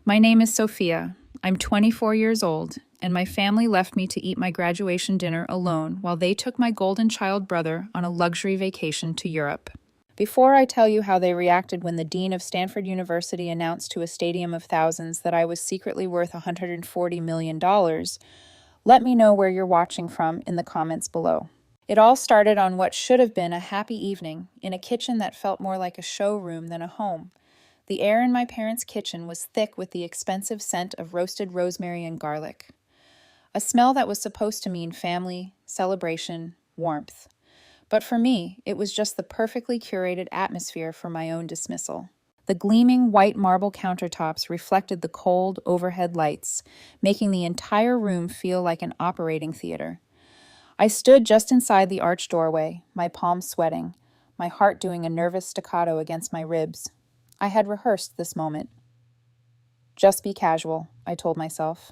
My name is Sophia. I'm 24 years old, and my family left me to eat my graduation dinner alone while they took my golden child brother on a luxury vacation to Europe. Before I tell you how they reacted when the dean of Stanford University announced to a stadium of thousands that I was secretly worth $140 million, let me know where you're watching from in the comments below. It all started on what should have been a happy evening in a kitchen that felt more like a showroom than a home. The air in my parents' kitchen was thick with the expensive scent of roasted rosemary and garlic, a smell that was supposed to mean family, celebration, warmth. But for me, it was just the perfectly curated atmosphere for my own dismissal. The gleaming white marble countertops reflected the cold overhead lights, making the entire room feel like an operating theater. I stood just inside the arched doorway, my palms sweating, my heart doing a nervous staccato against my ribs. I had rehearsed this moment. Just be casual, I told myself.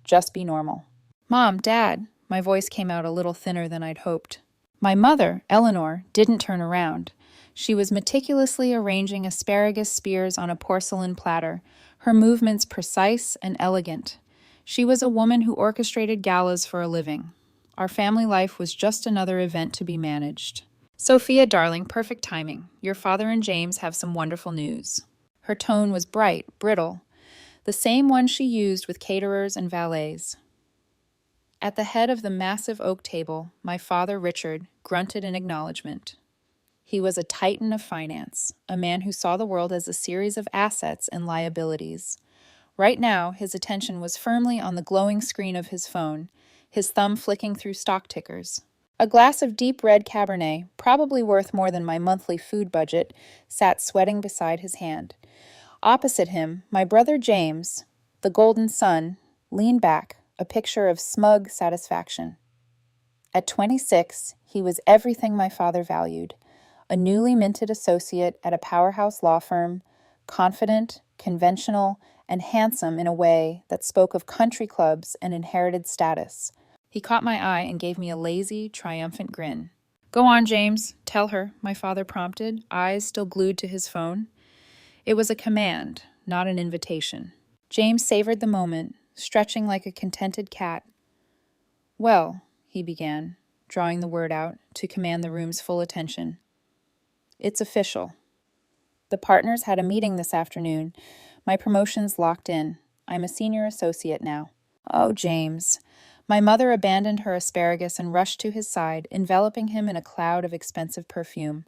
Just be normal. Mom, Dad, my voice came out a little thinner than I'd hoped. My mother, Eleanor, didn't turn around. She was meticulously arranging asparagus spears on a porcelain platter, her movements precise and elegant. She was a woman who orchestrated galas for a living. Our family life was just another event to be managed. Sophia, darling, perfect timing. Your father and James have some wonderful news. Her tone was bright, brittle, the same one she used with caterers and valets. At the head of the massive oak table, my father, Richard, grunted in acknowledgement. He was a titan of finance, a man who saw the world as a series of assets and liabilities. Right now, his attention was firmly on the glowing screen of his phone, his thumb flicking through stock tickers. A glass of deep red Cabernet, probably worth more than my monthly food budget, sat sweating beside his hand. Opposite him, my brother James, the golden son, leaned back, a picture of smug satisfaction. At 26, he was everything my father valued, a newly minted associate at a powerhouse law firm, confident, conventional, and handsome in a way that spoke of country clubs and inherited status. He caught my eye and gave me a lazy, triumphant grin. Go on, James, tell her, my father prompted, eyes still glued to his phone. It was a command, not an invitation. James savored the moment, stretching like a contented cat. Well, he began, drawing the word out to command the room's full attention. It's official. The partners had a meeting this afternoon. My promotion's locked in. I'm a senior associate now. Oh, James. My mother abandoned her asparagus and rushed to his side, enveloping him in a cloud of expensive perfume.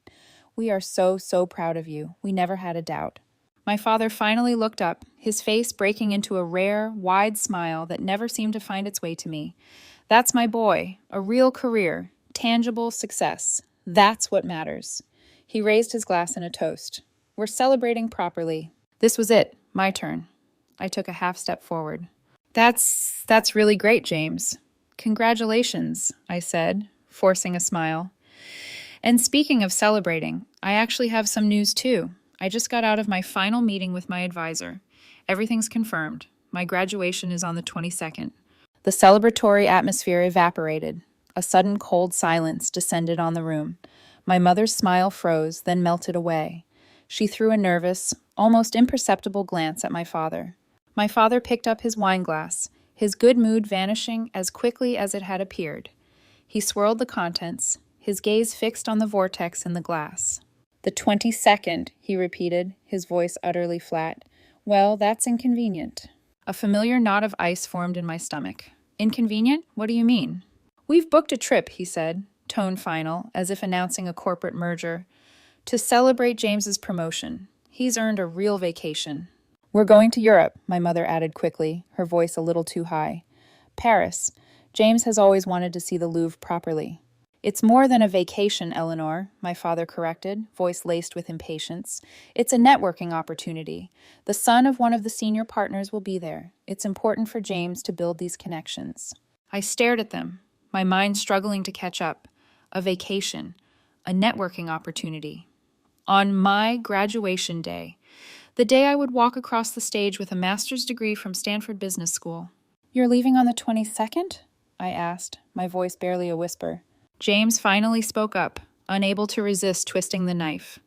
We are so proud of you. We never had a doubt. My father finally looked up, his face breaking into a rare, wide smile that never seemed to find its way to me. That's my boy, a real career, tangible success. That's what matters. He raised his glass in a toast. We're celebrating properly. This was it, my turn. I took a half step forward. That's really great, James. Congratulations, I said, forcing a smile. And speaking of celebrating, I actually have some news too. I just got out of my final meeting with my advisor. Everything's confirmed. My graduation is on the 22nd. The celebratory atmosphere evaporated. A sudden cold silence descended on the room. My mother's smile froze, then melted away. She threw a nervous, almost imperceptible glance at my father. My father picked up his wine glass, his good mood vanishing as quickly as it had appeared. He swirled the contents, his gaze fixed on the vortex in the glass. The 22nd, he repeated, his voice utterly flat. Well, that's inconvenient. A familiar knot of ice formed in my stomach. Inconvenient? What do you mean? We've booked a trip, he said, tone final, as if announcing a corporate merger, to celebrate James's promotion. He's earned a real vacation. We're going to Europe, my mother added quickly, her voice a little too high. Paris. James has always wanted to see the Louvre properly. It's more than a vacation, Eleanor, my father corrected, voice laced with impatience. It's a networking opportunity. The son of one of the senior partners will be there. It's important for James to build these connections. I stared at them, my mind struggling to catch up. A vacation, a networking opportunity. On my graduation day, the day I would walk across the stage with a master's degree from Stanford Business School. You're leaving on the 22nd? I asked, my voice barely a whisper. James finally spoke up, unable to resist twisting the knife.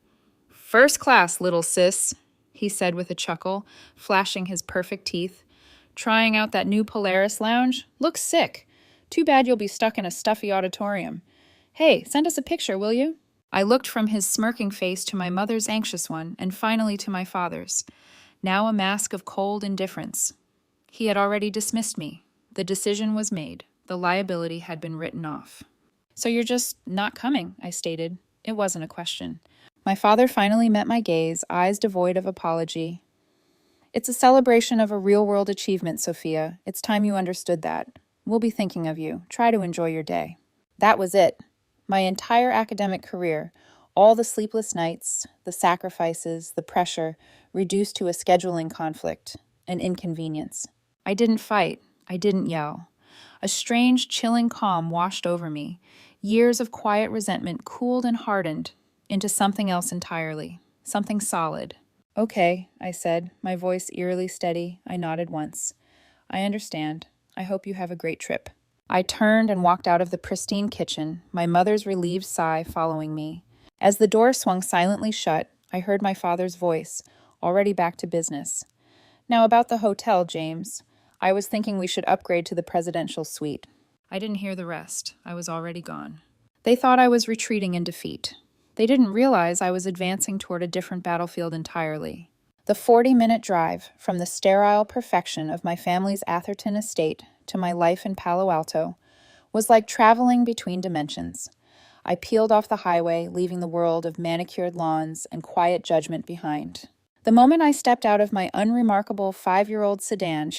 First class, little sis, he said with a chuckle, flashing his perfect teeth. Trying out that new Polaris lounge? Looks sick. Too bad you'll be stuck in a stuffy auditorium. Hey, send us a picture, will you? I looked from his smirking face to my mother's anxious one, and finally to my father's, now a mask of cold indifference. He had already dismissed me. The decision was made. The liability had been written off. So you're just not coming, I stated. It wasn't a question. My father finally met my gaze, eyes devoid of apology. It's a celebration of a real-world achievement, Sophia. It's time you understood that. We'll be thinking of you. Try to enjoy your day. That was it. My entire academic career, all the sleepless nights, the sacrifices, the pressure, reduced to a scheduling conflict, an inconvenience. I didn't fight. I didn't yell. A strange, chilling calm washed over me. Years of quiet resentment cooled and hardened into something else entirely, something solid. Okay, I said, my voice eerily steady. I nodded once. I understand. I hope you have a great trip. I turned and walked out of the pristine kitchen, my mother's relieved sigh following me. As the door swung silently shut, I heard my father's voice, already back to business. Now about the hotel, James. I was thinking we should upgrade to the presidential suite. I didn't hear the rest. I was already gone. They thought I was retreating in defeat. They didn't realize I was advancing toward a different battlefield entirely. The 40-minute drive from the sterile perfection of my family's Atherton estate to my life in Palo Alto was like traveling between dimensions. I peeled off the highway, leaving the world of manicured lawns and quiet judgment behind. The moment I stepped out of my unremarkable 5-year-old sedan,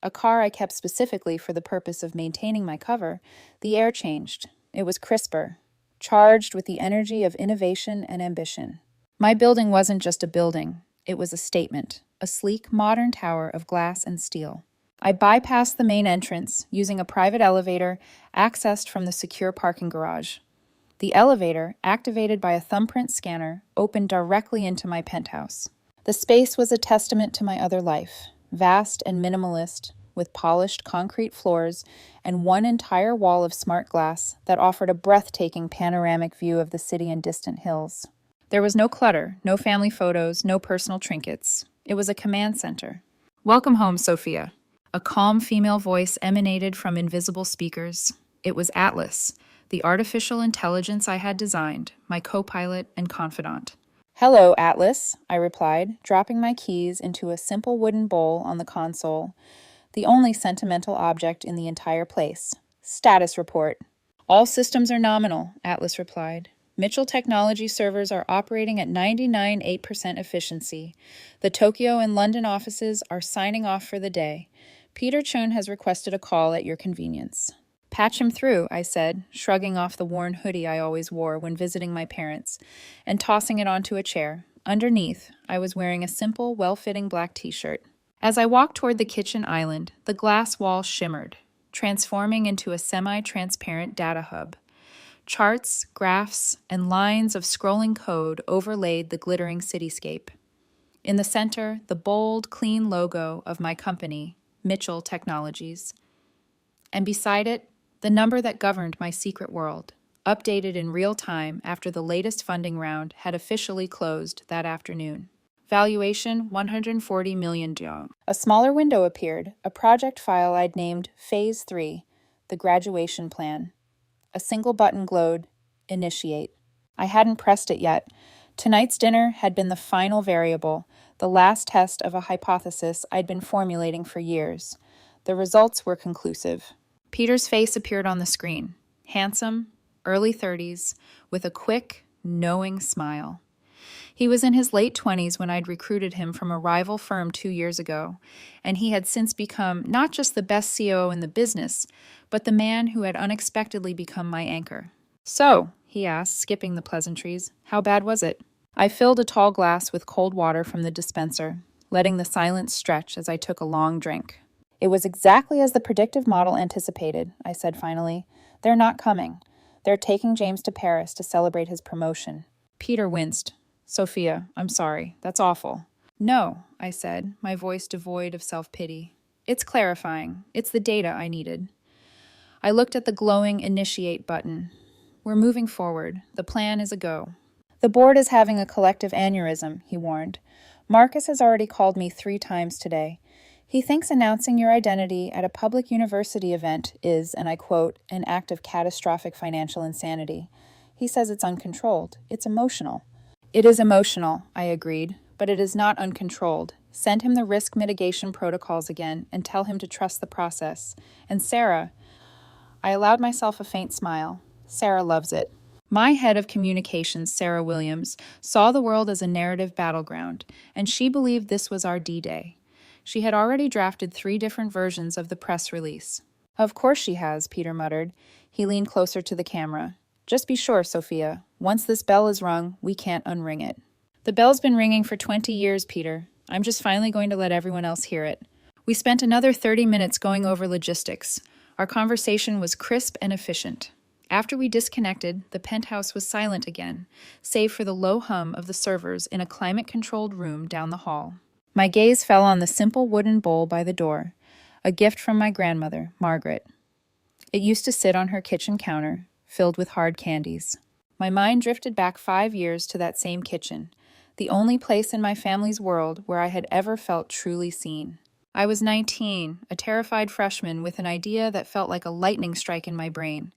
a car I kept specifically for the purpose of maintaining my cover, the air changed. It was crisper, charged with the energy of innovation and ambition. My building wasn't just a building. It was a statement, a sleek, modern tower of glass and steel. I bypassed the main entrance, using a private elevator accessed from the secure parking garage. The elevator, activated by a thumbprint scanner, opened directly into my penthouse. The space was a testament to my other life, vast and minimalist, with polished concrete floors and one entire wall of smart glass that offered a breathtaking panoramic view of the city and distant hills. There was no clutter, no family photos, no personal trinkets. It was a command center. Welcome home, Sophia. A calm female voice emanated from invisible speakers. It was Atlas, the artificial intelligence I had designed, my co-pilot and confidant. Hello, Atlas, I replied, dropping my keys into a simple wooden bowl on the console, the only sentimental object in the entire place. Status report. All systems are nominal, Atlas replied. Mitchell Technology servers are operating at 99.8% efficiency. The Tokyo and London offices are signing off for the day. Peter Chun has requested a call at your convenience. Patch him through, I said, shrugging off the worn hoodie I always wore when visiting my parents, and tossing it onto a chair. Underneath, I was wearing a simple, well-fitting black t-shirt. As I walked toward the kitchen island, the glass wall shimmered, transforming into a semi-transparent data hub. Charts, graphs, and lines of scrolling code overlaid the glittering cityscape. In the center, the bold, clean logo of my company, Mitchell Technologies. And beside it, the number that governed my secret world, updated in real time after the latest funding round had officially closed that afternoon. Valuation, $140 million. A smaller window appeared, a project file I'd named Phase 3, the graduation plan. A single button glowed, Initiate. I hadn't pressed it yet. Tonight's dinner had been the final variable, the last test of a hypothesis I'd been formulating for years. The results were conclusive. Peter's face appeared on the screen, handsome, early 30s, with a quick, knowing smile. He was in his late 20s when I'd recruited him from a rival firm 2 years ago, and he had since become not just the best COO in the business, but the man who had unexpectedly become my anchor. So, he asked, skipping the pleasantries, how bad was it? I filled a tall glass with cold water from the dispenser, letting the silence stretch as I took a long drink. It was exactly as the predictive model anticipated, I said finally. They're not coming. They're taking James to Paris to celebrate his promotion. Peter winced. Sophia, I'm sorry. That's awful. No, I said, my voice devoid of self-pity. It's clarifying. It's the data I needed. I looked at the glowing Initiate button. We're moving forward. The plan is a go. The board is having a collective aneurysm, he warned. Marcus has already called me 3 times today. He thinks announcing your identity at a public university event is, and I quote, an act of catastrophic financial insanity. He says it's uncontrolled. It's emotional. It is emotional, I agreed, but it is not uncontrolled. Send him the risk mitigation protocols again and tell him to trust the process. And Sarah, I allowed myself a faint smile. Sarah loves it. My head of communications, Sarah Williams, saw the world as a narrative battleground, and she believed this was our D-Day. She had already drafted 3 different versions of the press release. Of course she has, Peter muttered. He leaned closer to the camera. Just be sure, Sophia. Once this bell is rung, we can't unring it. The bell's been ringing for 20 years, Peter. I'm just finally going to let everyone else hear it. We spent another 30 minutes going over logistics. Our conversation was crisp and efficient. After we disconnected, the penthouse was silent again, save for the low hum of the servers in a climate-controlled room down the hall. My gaze fell on the simple wooden bowl by the door, a gift from my grandmother, Margaret. It used to sit on her kitchen counter, filled with hard candies. My mind drifted back 5 years to that same kitchen, the only place in my family's world where I had ever felt truly seen. I was 19, a terrified freshman with an idea that felt like a lightning strike in my brain,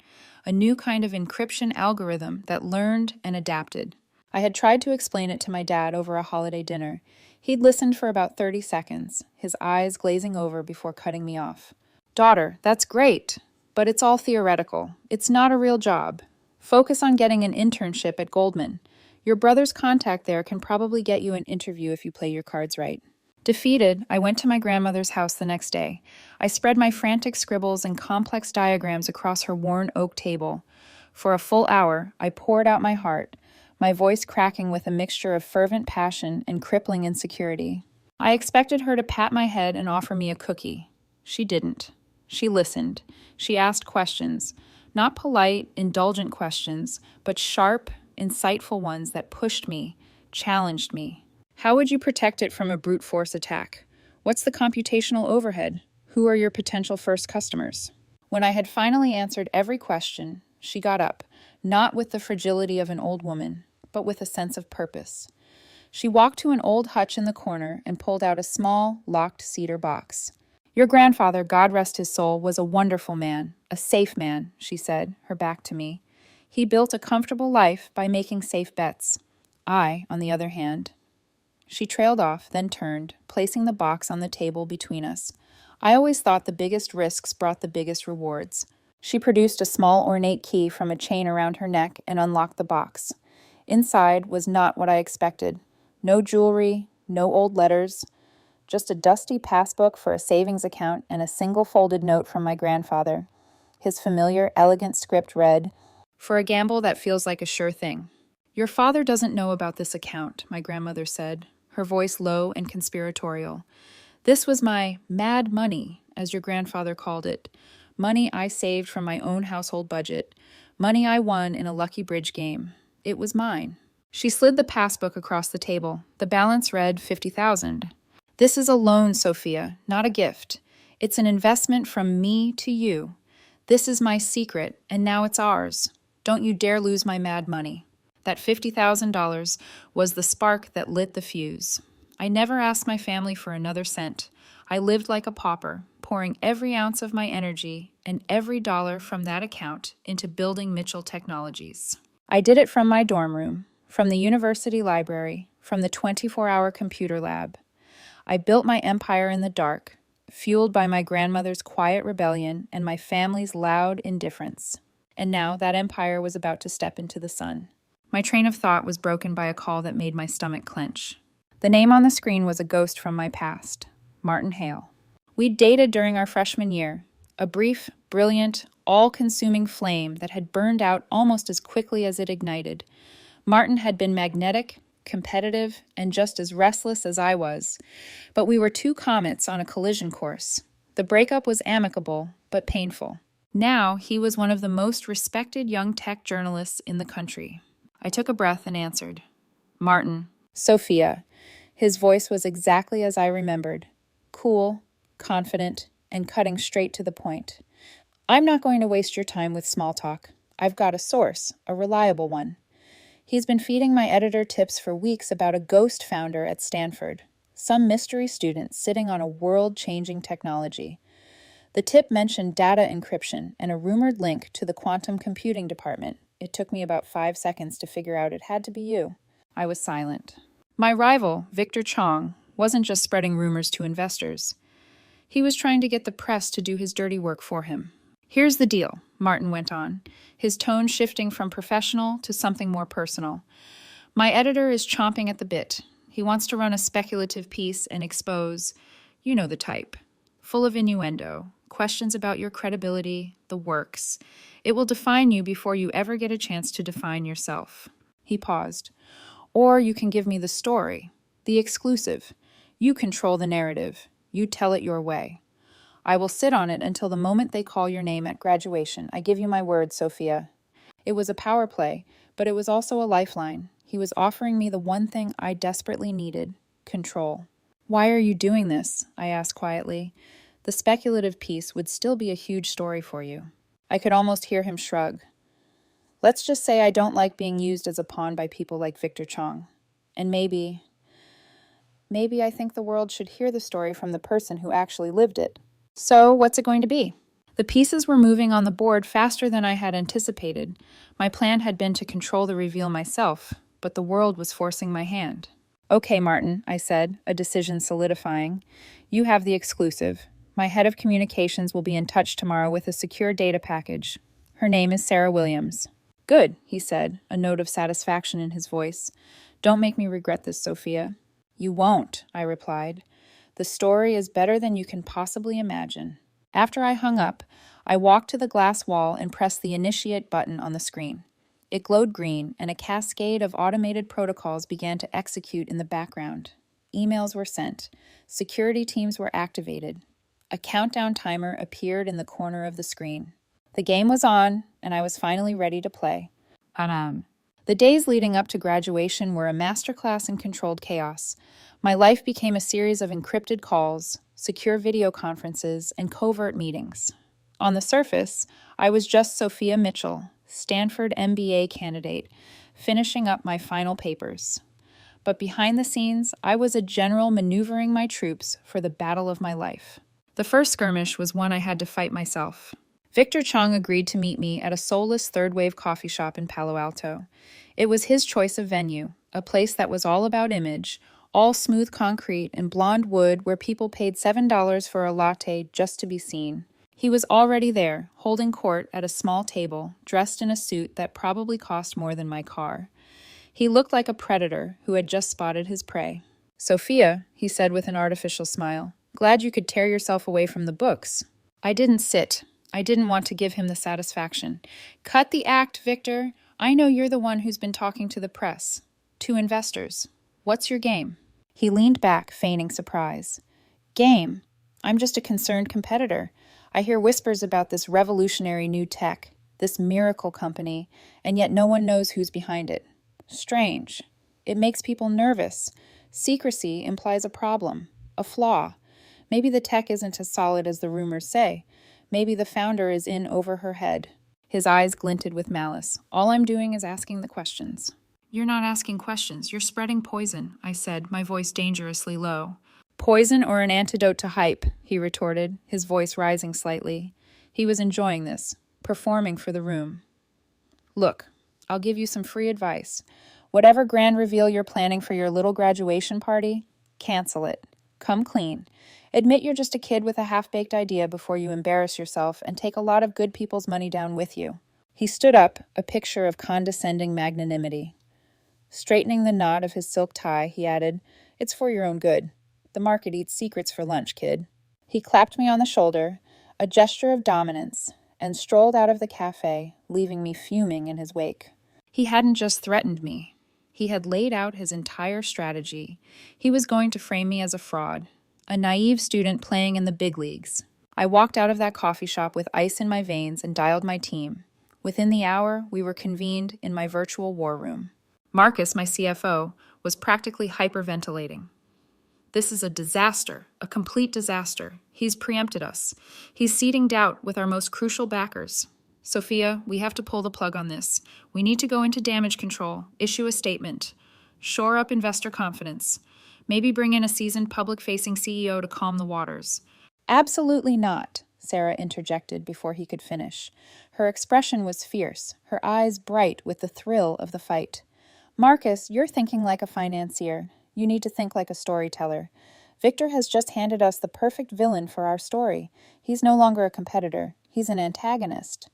a new kind of encryption algorithm that learned and adapted. I had tried to explain it to my dad over a holiday dinner. He'd listened for about 30 seconds, his eyes glazing over before cutting me off. Daughter, that's great, but it's all theoretical. It's not a real job. Focus on getting an internship at Goldman. Your brother's contact there can probably get you an interview if you play your cards right. Defeated, I went to my grandmother's house the next day. I spread my frantic scribbles and complex diagrams across her worn oak table. For a full hour, I poured out my heart, my voice cracking with a mixture of fervent passion and crippling insecurity. I expected her to pat my head and offer me a cookie. She didn't. She listened. She asked questions. Not polite, indulgent questions, but sharp, insightful ones that pushed me, challenged me. How would you protect it from a brute force attack? What's the computational overhead? Who are your potential first customers? When I had finally answered every question, she got up, not with the fragility of an old woman, but with a sense of purpose. She walked to an old hutch in the corner and pulled out a small, locked cedar box. Your grandfather, God rest his soul, was a wonderful man, a safe man, she said, her back to me. He built a comfortable life by making safe bets. I, on the other hand. She trailed off, then turned, placing the box on the table between us. I always thought the biggest risks brought the biggest rewards. She produced a small ornate key from a chain around her neck and unlocked the box. Inside was not what I expected. No jewelry, no old letters, just a dusty passbook for a savings account and a single folded note from my grandfather. His familiar, elegant script read, "For a gamble that feels like a sure thing." Your father doesn't know about this account, my grandmother said, her voice low and conspiratorial. This was my mad money, as your grandfather called it. Money I saved from my own household budget. Money I won in a lucky bridge game. It was mine. She slid the passbook across the table. The balance read 50,000. This is a loan, Sophia, not a gift. It's an investment from me to you. This is my secret, and now it's ours. Don't you dare lose my mad money. That $50,000 was the spark that lit the fuse. I never asked my family for another cent. I lived like a pauper, pouring every ounce of my energy and every dollar from that account into building Mitchell Technologies. I did it from my dorm room, from the university library, from the 24-hour computer lab. I built my empire in the dark, fueled by my grandmother's quiet rebellion and my family's loud indifference. And now that empire was about to step into the sun. My train of thought was broken by a call that made my stomach clench. The name on the screen was a ghost from my past, Martin Hale. We'd dated during our freshman year, a brief, brilliant, all-consuming flame that had burned out almost as quickly as it ignited. Martin had been magnetic, competitive, and just as restless as I was, but we were 2 comets on a collision course. The breakup was amicable, but painful. Now he was one of the most respected young tech journalists in the country. I took a breath and answered. Martin. Sophia. His voice was exactly as I remembered. Cool, confident, and cutting straight to the point. I'm not going to waste your time with small talk. I've got a source, a reliable one. He's been feeding my editor tips for weeks about a ghost founder at Stanford, some mystery student sitting on a world-changing technology. The tip mentioned data encryption and a rumored link to the quantum computing department. It took me about 5 seconds to figure out it had to be you. I was silent. My rival, Victor Chong, wasn't just spreading rumors to investors. He was trying to get the press to do his dirty work for him. Here's the deal, Martin went on, his tone shifting from professional to something more personal. My editor is chomping at the bit. He wants to run a speculative piece and expose, you know the type, full of innuendo, questions about your credibility, the works. It will define you before you ever get a chance to define yourself. He paused. Or you can give me the story, the exclusive. You control the narrative. You tell it your way. I will sit on it until the moment they call your name at graduation. I give you my word, Sophia. It was a power play, but it was also a lifeline. He was offering me the one thing I desperately needed, control. Why are you doing this? I asked quietly. The speculative piece would still be a huge story for you. I could almost hear him shrug. Let's just say I don't like being used as a pawn by people like Victor Chong. And maybe I think the world should hear the story from the person who actually lived it. So, what's it going to be? The pieces were moving on the board faster than I had anticipated. My plan had been to control the reveal myself, but the world was forcing my hand. Okay, Martin, I said, a decision solidifying. You have the exclusive. My head of communications will be in touch tomorrow with a secure data package. Her name is Sarah Williams. Good, he said, a note of satisfaction in his voice. Don't make me regret this, Sophia. You won't, I replied. The story is better than you can possibly imagine. After I hung up, I walked to the glass wall and pressed the initiate button on the screen. It glowed green, and a cascade of automated protocols began to execute in the background. Emails were sent. Security teams were activated. A countdown timer appeared in the corner of the screen. The game was on, and I was finally ready to play. The days leading up to graduation were a masterclass in controlled chaos. My life became a series of encrypted calls, secure video conferences, and covert meetings. On the surface, I was just Sophia Mitchell, Stanford MBA candidate, finishing up my final papers. But behind the scenes, I was a general maneuvering my troops for the battle of my life. The first skirmish was one I had to fight myself. Victor Chong agreed to meet me at a soulless third-wave coffee shop in Palo Alto. It was his choice of venue, a place that was all about image, all smooth concrete and blonde wood where people paid $7 for a latte just to be seen. He was already there, holding court at a small table, dressed in a suit that probably cost more than my car. He looked like a predator who had just spotted his prey. Sophia, he said with an artificial smile, glad you could tear yourself away from the books. I didn't sit. I didn't want to give him the satisfaction. Cut the act, Victor. I know you're the one who's been talking to the press, to investors. What's your game? He leaned back, feigning surprise. Game? I'm just a concerned competitor. I hear whispers about this revolutionary new tech, this miracle company, and yet no one knows who's behind it. Strange. It makes people nervous. Secrecy implies a problem, a flaw. Maybe the tech isn't as solid as the rumors say. Maybe the founder is in over her head. His eyes glinted with malice. All I'm doing is asking the questions. You're not asking questions. You're spreading poison, I said, my voice dangerously low. Poison or an antidote to hype, he retorted, his voice rising slightly. He was enjoying this, performing for the room. Look, I'll give you some free advice. Whatever grand reveal you're planning for your little graduation party, cancel it. Come clean. Admit you're just a kid with a half-baked idea before you embarrass yourself and take a lot of good people's money down with you. He stood up, a picture of condescending magnanimity. Straightening the knot of his silk tie, he added, It's for your own good. The market eats secrets for lunch, kid. He clapped me on the shoulder, a gesture of dominance, and strolled out of the cafe, leaving me fuming in his wake. He hadn't just threatened me. He had laid out his entire strategy. He was going to frame me as a fraud, a naive student playing in the big leagues. I walked out of that coffee shop with ice in my veins and dialed my team. Within the hour, we were convened in my virtual war room. Marcus, my CFO, was practically hyperventilating. This is a disaster, a complete disaster. He's preempted us. He's seeding doubt with our most crucial backers. Sophia, we have to pull the plug on this. We need to go into damage control, issue a statement, shore up investor confidence, maybe bring in a seasoned public-facing CEO to calm the waters. Absolutely not, Sarah interjected before he could finish. Her expression was fierce, her eyes bright with the thrill of the fight. Marcus, you're thinking like a financier. You need to think like a storyteller. Victor has just handed us the perfect villain for our story. He's no longer a competitor. He's an antagonist.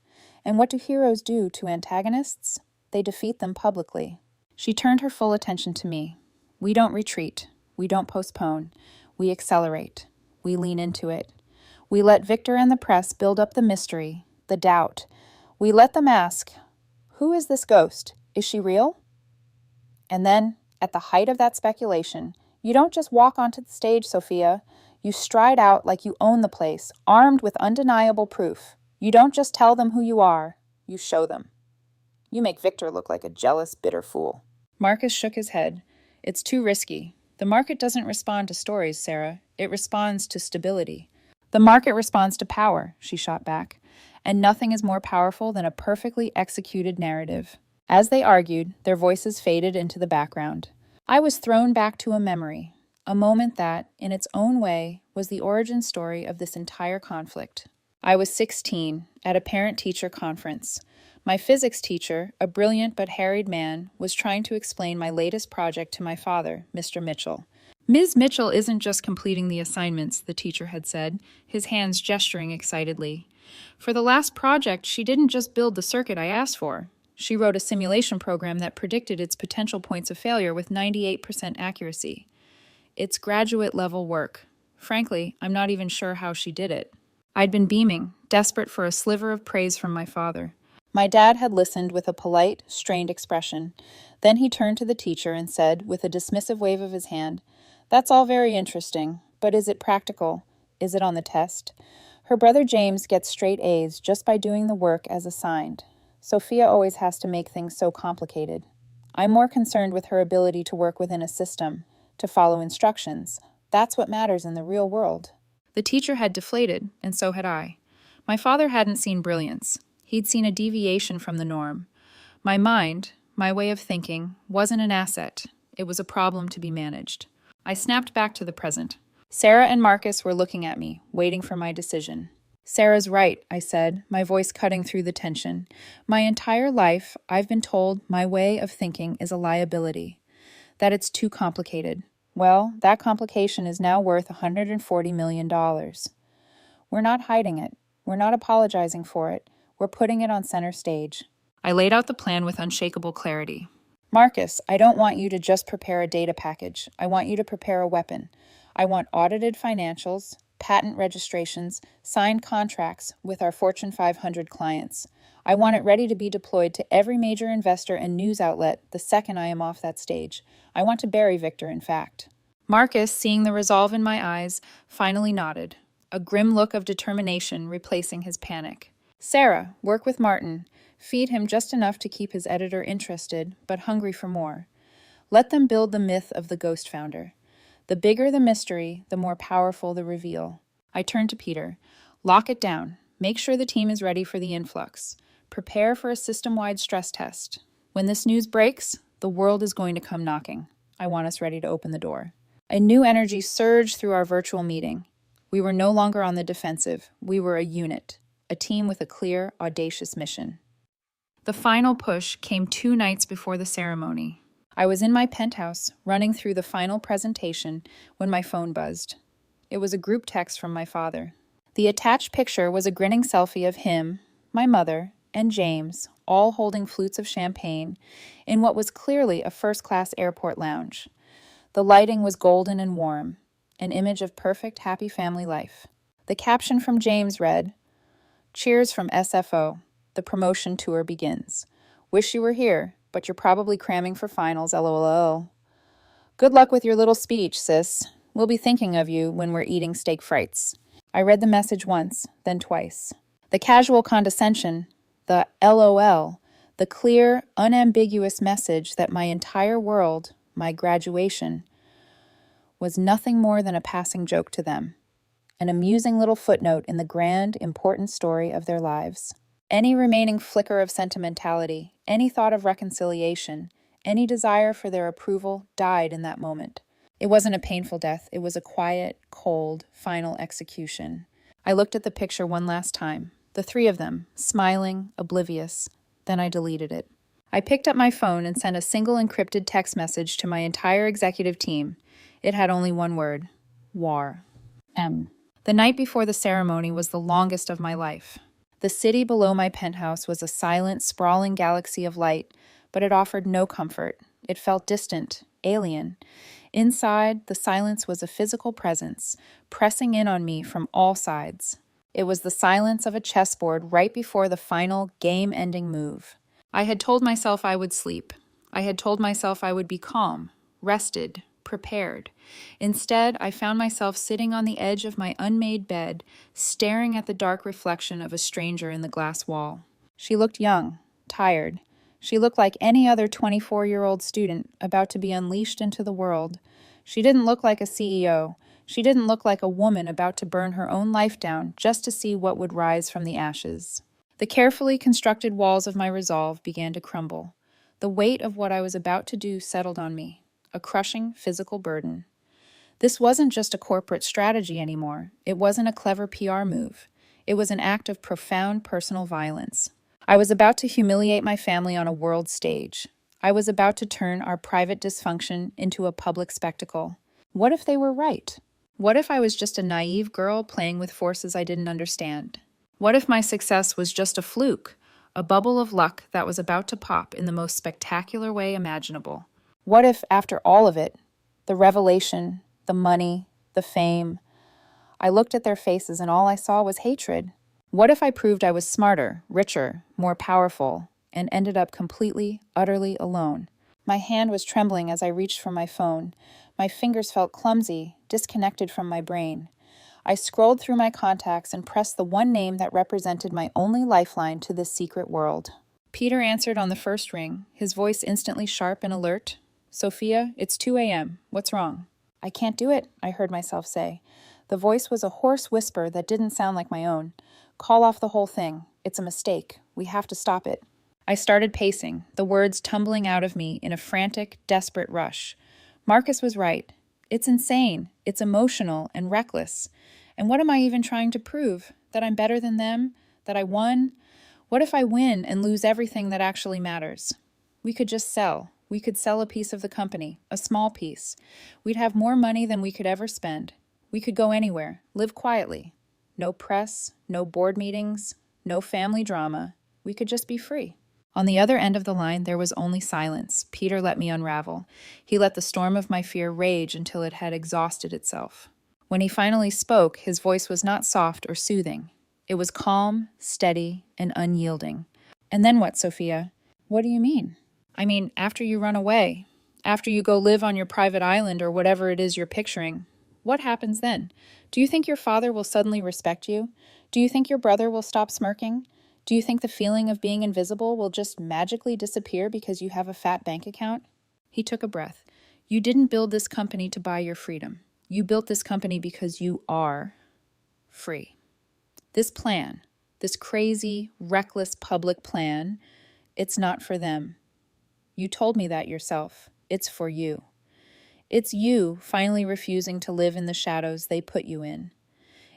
And what do heroes do to antagonists? They defeat them publicly. She turned her full attention to me. We don't retreat. We don't postpone. We accelerate. We lean into it. We let Victor and the press build up the mystery, the doubt. We let them ask, who is this ghost? Is she real? And then, at the height of that speculation, you don't just walk onto the stage, Sophia. You stride out like you own the place, armed with undeniable proof. You don't just tell them who you are, you show them. You make Victor look like a jealous, bitter fool. Marcus shook his head. It's too risky. The market doesn't respond to stories, Sarah. It responds to stability. The market responds to power, she shot back. And nothing is more powerful than a perfectly executed narrative. As they argued, their voices faded into the background. I was thrown back to a memory, a moment that, in its own way, was the origin story of this entire conflict. I was 16, at a parent-teacher conference. My physics teacher, a brilliant but harried man, was trying to explain my latest project to my father, Mr. Mitchell. Ms. Mitchell isn't just completing the assignments, the teacher had said, his hands gesturing excitedly. For the last project, she didn't just build the circuit I asked for. She wrote a simulation program that predicted its potential points of failure with 98% accuracy. It's graduate-level work. Frankly, I'm not even sure how she did it. I'd been beaming, desperate for a sliver of praise from my father. My dad had listened with a polite, strained expression. Then he turned to the teacher and said, with a dismissive wave of his hand, "That's all very interesting, but is it practical? Is it on the test?" Her brother James gets straight A's just by doing the work as assigned. Sophia always has to make things so complicated. I'm more concerned with her ability to work within a system, to follow instructions. That's what matters in the real world. The teacher had deflated, and so had I. My father hadn't seen brilliance. He'd seen a deviation from the norm. My mind, my way of thinking, wasn't an asset. It was a problem to be managed. I snapped back to the present. Sarah and Marcus were looking at me, waiting for my decision. Sarah's right, I said, my voice cutting through the tension. My entire life, I've been told my way of thinking is a liability, that it's too complicated. Well, that complication is now worth $140 million. We're not hiding it. We're not apologizing for it. We're putting it on center stage. I laid out the plan with unshakable clarity. Marcus, I don't want you to just prepare a data package. I want you to prepare a weapon. I want audited financials, patent registrations, signed contracts with our Fortune 500 clients. I want it ready to be deployed to every major investor and news outlet the second I am off that stage. I want to bury Victor, in fact. Marcus, seeing the resolve in my eyes, finally nodded, a grim look of determination replacing his panic. Sarah, work with Martin. Feed him just enough to keep his editor interested, but hungry for more. Let them build the myth of the ghost founder. The bigger the mystery, the more powerful the reveal. I turned to Peter. Lock it down. Make sure the team is ready for the influx. Prepare for a system-wide stress test. When this news breaks, the world is going to come knocking. I want us ready to open the door. A new energy surged through our virtual meeting. We were no longer on the defensive. We were a unit, a team with a clear, audacious mission. The final push came 2 nights before the ceremony. I was in my penthouse, running through the final presentation, when my phone buzzed. It was a group text from my father. The attached picture was a grinning selfie of him, my mother, and James, all holding flutes of champagne, in what was clearly a first-class airport lounge. The lighting was golden and warm, an image of perfect, happy family life. The caption from James read, "Cheers from SFO. The promotion tour begins. Wish you were here, but you're probably cramming for finals, LOL. Good luck with your little speech, sis. We'll be thinking of you when we're eating steak frites." I read the message once, then twice. The casual condescension, the LOL, the clear, unambiguous message that my entire world, my graduation, was nothing more than a passing joke to them, an amusing little footnote in the grand, important story of their lives. Any remaining flicker of sentimentality, any thought of reconciliation, any desire for their approval died in that moment. It wasn't a painful death, it was a quiet, cold, final execution. I looked at the picture one last time, the three of them, smiling, oblivious. Then I deleted it. I picked up my phone and sent a single encrypted text message to my entire executive team. It had only one word: war. The night before the ceremony was the longest of my life. The city below my penthouse was a silent, sprawling galaxy of light, but it offered no comfort. It felt distant, alien. Inside, the silence was a physical presence, pressing in on me from all sides. It was the silence of a chessboard right before the final, game-ending move. I had told myself I would sleep. I had told myself I would be calm, rested, prepared. Instead, I found myself sitting on the edge of my unmade bed, staring at the dark reflection of a stranger in the glass wall. She looked young, tired. She looked like any other 24-year-old student about to be unleashed into the world. She didn't look like a CEO. She didn't look like a woman about to burn her own life down just to see what would rise from the ashes. The carefully constructed walls of my resolve began to crumble. The weight of what I was about to do settled on me, a crushing physical burden. This wasn't just a corporate strategy anymore. It wasn't a clever PR move. It was an act of profound personal violence. I was about to humiliate my family on a world stage. I was about to turn our private dysfunction into a public spectacle. What if they were right? What if I was just a naive girl playing with forces I didn't understand? What if my success was just a fluke, a bubble of luck that was about to pop in the most spectacular way imaginable? What if, after all of it, the revelation, the money, the fame, I looked at their faces and all I saw was hatred? What if I proved I was smarter, richer, more powerful, and ended up completely, utterly alone? My hand was trembling as I reached for my phone. My fingers felt clumsy, disconnected from my brain. I scrolled through my contacts and pressed the one name that represented my only lifeline to this secret world. Peter answered on the first ring, his voice instantly sharp and alert. "Sophia, it's 2 a.m. What's wrong?" "I can't do it," I heard myself say. The voice was a hoarse whisper that didn't sound like my own. "Call off the whole thing. It's a mistake. We have to stop it." I started pacing, the words tumbling out of me in a frantic, desperate rush. Marcus was right. It's insane. It's emotional and reckless. And what am I even trying to prove? That I'm better than them? That I won? What if I win and lose everything that actually matters? We could just sell. We could sell a piece of the company, a small piece. We'd have more money than we could ever spend. We could go anywhere, live quietly. No press, no board meetings, no family drama. We could just be free. On the other end of the line, there was only silence. Peter let me unravel. He let the storm of my fear rage until it had exhausted itself. When he finally spoke, his voice was not soft or soothing. It was calm, steady, and unyielding. "And then what, Sophia?" "What do you mean?" "I mean, after you run away, after you go live on your private island or whatever it is you're picturing, what happens then? Do you think your father will suddenly respect you? Do you think your brother will stop smirking? Do you think the feeling of being invisible will just magically disappear because you have a fat bank account?" He took a breath. "You didn't build this company to buy your freedom. You built this company because you are free. This plan, this crazy, reckless public plan, it's not for them. You told me that yourself. It's for you. It's you finally refusing to live in the shadows they put you in.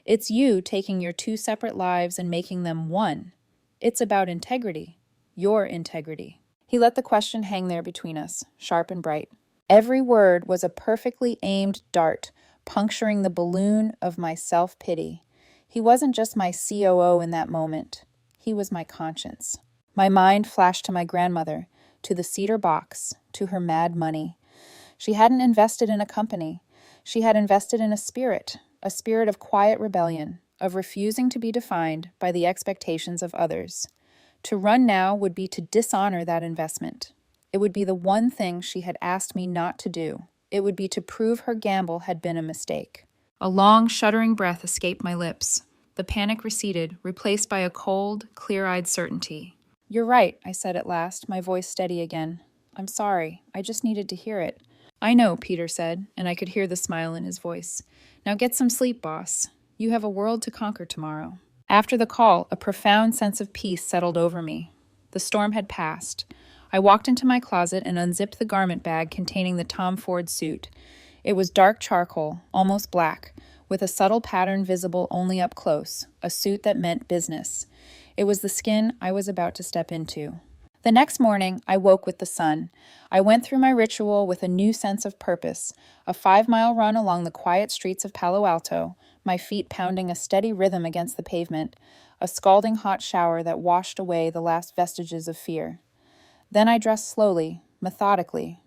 It's you taking your two separate lives and making them one. It's about integrity, your integrity." He let the question hang there between us, sharp and bright. Every word was a perfectly aimed dart, puncturing the balloon of my self-pity. He wasn't just my COO in that moment. He was my conscience. My mind flashed to my grandmother, to the cedar box, to her mad money. She hadn't invested in a company. She had invested in a spirit of quiet rebellion, of refusing to be defined by the expectations of others. To run now would be to dishonor that investment. It would be the one thing she had asked me not to do. It would be to prove her gamble had been a mistake. A long, shuddering breath escaped my lips. The panic receded, replaced by a cold, clear-eyed certainty. "You're right," I said at last, my voice steady again. "I'm sorry. I just needed to hear it." "I know," Peter said, and I could hear the smile in his voice. "Now get some sleep, boss. You have a world to conquer tomorrow." After the call, a profound sense of peace settled over me. The storm had passed. I walked into my closet and unzipped the garment bag containing the Tom Ford suit. It was dark charcoal, almost black, with a subtle pattern visible only up close, a suit that meant business. It was the skin I was about to step into. The next morning, I woke with the sun. I went through my ritual with a new sense of purpose, a 5-mile run along the quiet streets of Palo Alto, my feet pounding a steady rhythm against the pavement, a scalding hot shower that washed away the last vestiges of fear. Then I dressed slowly, methodically.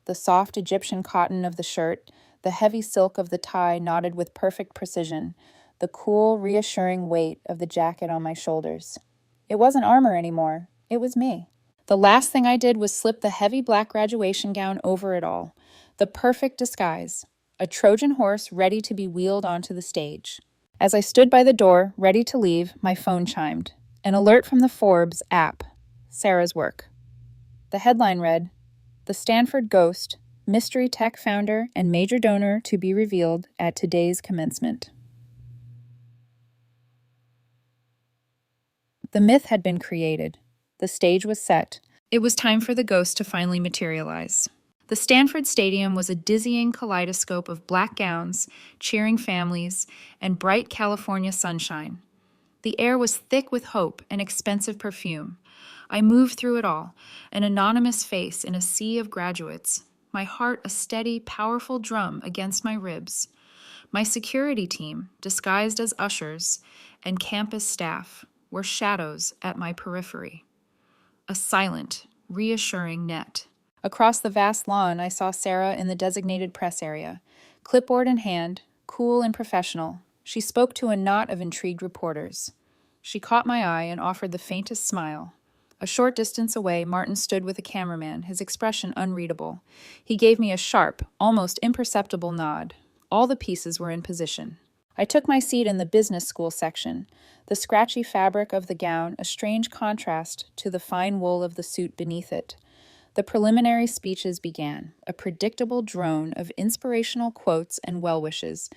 The soft Egyptian cotton of the shirt, the heavy silk of the tie knotted with perfect precision, the cool, reassuring weight of the jacket on my shoulders. It wasn't armor anymore. It was me. The last thing I did was slip the heavy black graduation gown over it all. The perfect disguise. A Trojan horse ready to be wheeled onto the stage. As I stood by the door, ready to leave, my phone chimed. An alert from the Forbes app. Sarah's work. The headline read, "The Stanford Ghost, mystery tech founder and major donor to be revealed at today's commencement." The myth had been created. The stage was set. It was time for the ghost to finally materialize. The Stanford Stadium was a dizzying kaleidoscope of black gowns, cheering families, and bright California sunshine. The air was thick with hope and expensive perfume. I moved through it all, an anonymous face in a sea of graduates, my heart a steady, powerful drum against my ribs. My security team, disguised as ushers, and campus staff were shadows at my periphery. A silent, reassuring net. Across the vast lawn, I saw Sarah in the designated press area, clipboard in hand, cool and professional. She spoke to a knot of intrigued reporters. She caught my eye and offered the faintest smile. A short distance away, Martin stood with a cameraman, his expression unreadable. He gave me a sharp, almost imperceptible nod. All the pieces were in position. I took my seat in the business school section, the scratchy fabric of the gown a strange contrast to the fine wool of the suit beneath it. The preliminary speeches began, a predictable drone of inspirational quotes and well wishes.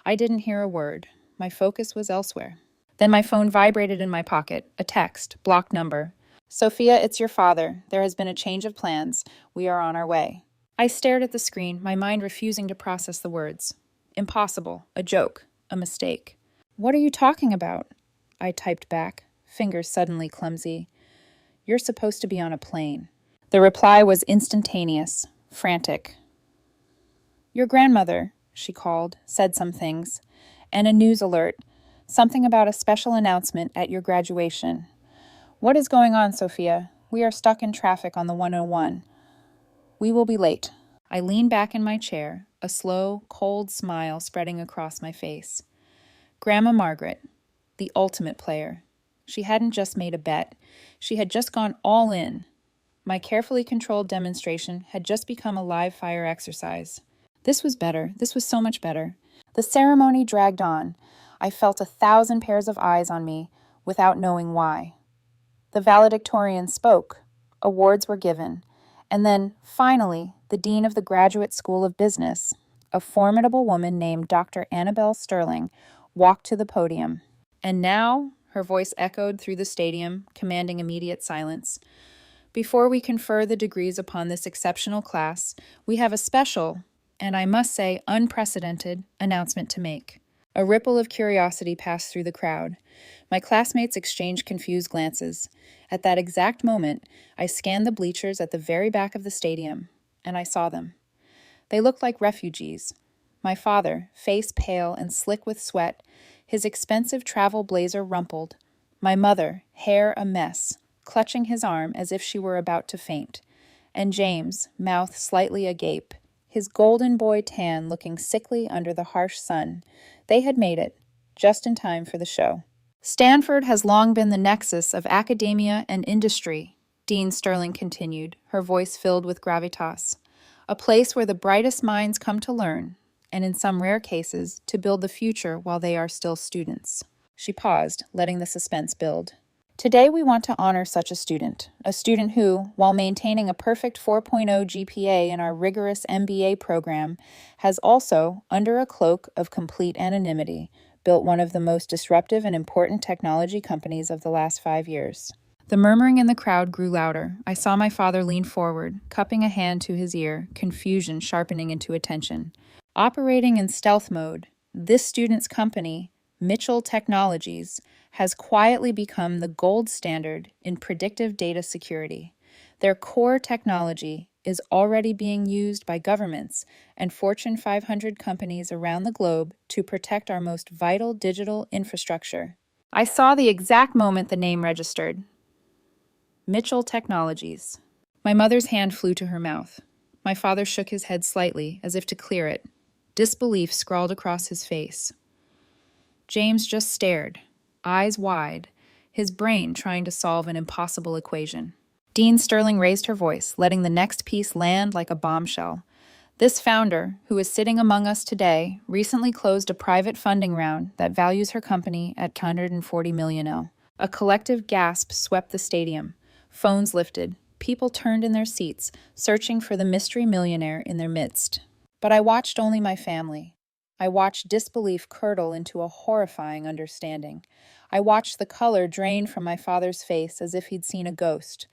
I didn't hear a word. My focus was elsewhere. Then my phone vibrated in my pocket, a text, blocked number. "Sophia, it's your father. There has been a change of plans. We are on our way." I stared at the screen, my mind refusing to process the words. Impossible, a joke, a mistake. "What are you talking about?" I typed back, fingers suddenly clumsy. "You're supposed to be on a plane." The reply was instantaneous, frantic. "Your grandmother," she called, said some things, and a news alert, something about a special announcement at your graduation. "What is going on, Sophia? We are stuck in traffic on the 101. We will be late." I leaned back in my chair, a slow, cold smile spreading across my face. Grandma Margaret, the ultimate player. She hadn't just made a bet. She had just gone all in. My carefully controlled demonstration had just become a live fire exercise. This was better. This was so much better. The ceremony dragged on. I felt 1,000 pairs of eyes on me without knowing why. The valedictorian spoke. Awards were given. And then, finally, the dean of the Graduate School of Business, a formidable woman named Dr. Annabelle Sterling, walked to the podium. "And now," her voice echoed through the stadium, commanding immediate silence, "before we confer the degrees upon this exceptional class, we have a special, and I must say unprecedented, announcement to make." A ripple of curiosity passed through the crowd. My classmates exchanged confused glances. At that exact moment, I scanned the bleachers at the very back of the stadium, and I saw them. They looked like refugees. My father, face pale and slick with sweat, his expensive travel blazer rumpled. My mother, hair a mess, clutching his arm as if she were about to faint. And James, mouth slightly agape, his golden boy tan looking sickly under the harsh sun. They had made it, just in time for the show. "Stanford has long been the nexus of academia and industry," Dean Sterling continued, her voice filled with gravitas. "A place where the brightest minds come to learn, and in some rare cases, to build the future while they are still students." She paused, letting the suspense build. "Today we want to honor such a student who, while maintaining a perfect 4.0 GPA in our rigorous MBA program, has also, under a cloak of complete anonymity, built one of the most disruptive and important technology companies of the last 5 years. The murmuring in the crowd grew louder. I saw my father lean forward, cupping a hand to his ear, confusion sharpening into attention. Operating in stealth mode, this student's company, Mitchell Technologies, has quietly become the gold standard in predictive data security. Their core technology is already being used by governments and Fortune 500 companies around the globe to protect our most vital digital infrastructure. I saw the exact moment the name registered. Mitchell Technologies. My mother's hand flew to her mouth. My father shook his head slightly, as if to clear it. Disbelief scrawled across his face. James just stared, eyes wide, his brain trying to solve an impossible equation. Dean Sterling raised her voice, letting the next piece land like a bombshell. This founder, who is sitting among us today, recently closed a private funding round that values her company at $140 million. A collective gasp swept the stadium. Phones lifted. People turned in their seats, searching for the mystery millionaire in their midst. But I watched only my family. I watched disbelief curdle into a horrifying understanding. I watched the color drain from my father's face as if he'd seen a ghost.